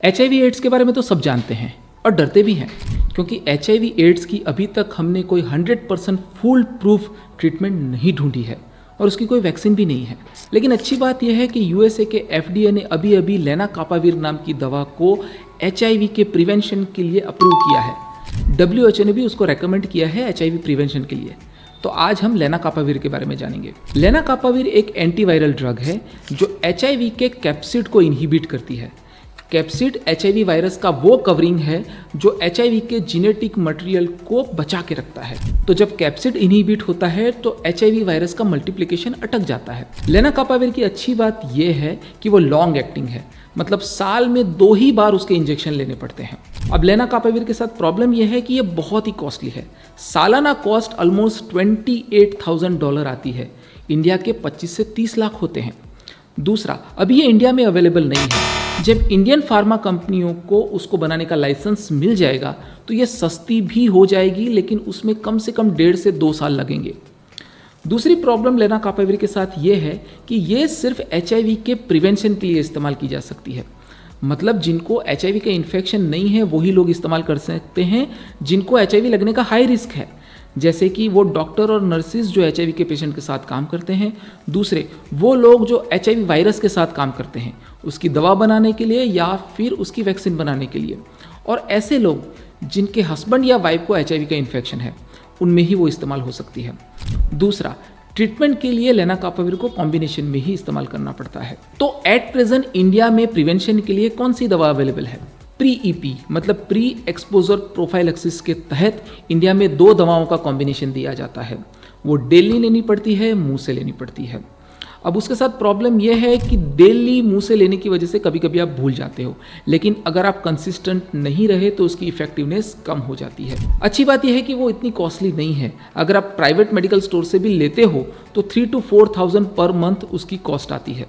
HIV ads के बारे में तो सब जानते हैं और डरते भी हैं क्योंकि HIV एड्स की अभी तक हमने कोई 100% फुल प्रूफ ट्रीटमेंट नहीं ढूंढी है और उसकी कोई वैक्सीन भी नहीं है। लेकिन अच्छी बात यह है कि यूएसए के FDA ने अभी लेनाकापाविर नाम की दवा को HIV के प्रिवेंशन के लिए अप्रूव किया है। WHO ने भी उसको रेकमेंड किया है HIV प्रिवेंशन के लिए। तो आज हम लेनाकापाविर के बारे में जानेंगे। लेनाकापाविर एक एंटीवायरल ड्रग है जो HIV के कैप्सिड को इनहिबिट करती है। कैप्सिड HIV वायरस का वो कवरिंग है जो HIV के जेनेटिक मटेरियल को बचा के रखता है। तो जब कैप्सिड इनहिबिट होता है तो HIV वायरस का मल्टीप्लिकेशन अटक जाता है। लेनाकापाविर की अच्छी बात यह है कि वो लॉन्ग एक्टिंग है, मतलब साल में 2 ही बार उसके इंजेक्शन लेने पड़ते हैं। अब लेनाकापाविर के साथ प्रॉब्लम यह है कि ये बहुत ही कॉस्टली है। सालाना कॉस्ट ऑलमोस्ट $28,000 आती है। इंडिया के 25 से 30 लाख होते हैं। दूसरा, अभी ये इंडिया में अवेलेबल नहीं है। जब इंडियन फार्मा कंपनियों को उसको बनाने का लाइसेंस मिल जाएगा तो ये सस्ती भी हो जाएगी, लेकिन उसमें कम से कम 1.5 से 2 साल लगेंगे। दूसरी प्रॉब्लम लेनाकापाविर के साथ ये है कि ये सिर्फ HIV के प्रिवेंशन के लिए इस्तेमाल की जा सकती है। मतलब जिनको HIV का इन्फेक्शन नहीं है वही लोग इस्तेमाल कर सकते हैं, जिनको HIV लगने का हाई रिस्क है, जैसे कि वो डॉक्टर और नर्सिस जो HIV के पेशेंट के साथ काम करते हैं। दूसरे, वो लोग जो HIV वायरस के साथ काम करते हैं उसकी दवा बनाने के लिए या फिर उसकी वैक्सीन बनाने के लिए। और ऐसे लोग जिनके हस्बैंड या वाइफ को HIV का इन्फेक्शन है, उनमें ही वो इस्तेमाल हो सकती है। दूसरा, ट्रीटमेंट के लिए लेनाकापाविर को कॉम्बिनेशन में ही इस्तेमाल करना पड़ता है। तो एट प्रेजेंट इंडिया में प्रिवेंशन के लिए कौन सी दवा अवेलेबल है? प्री-EP मतलब प्री एक्सपोजर प्रोफाइलैक्सिस के तहत इंडिया में 2 दवाओं का कॉम्बिनेशन दिया जाता है। वो डेली लेनी पड़ती है, मुंह से लेनी पड़ती है। अब उसके साथ प्रॉब्लम यह है कि डेली मुंह से लेने की वजह से कभी कभी आप भूल जाते हो, लेकिन अगर आप कंसिस्टेंट नहीं रहे तो उसकी इफेक्टिवनेस कम हो जाती है। अच्छी बात यह है कि वो इतनी कॉस्टली नहीं है। अगर आप प्राइवेट मेडिकल स्टोर से भी लेते हो तो 3 to 4,000 पर मंथ उसकी कॉस्ट आती है।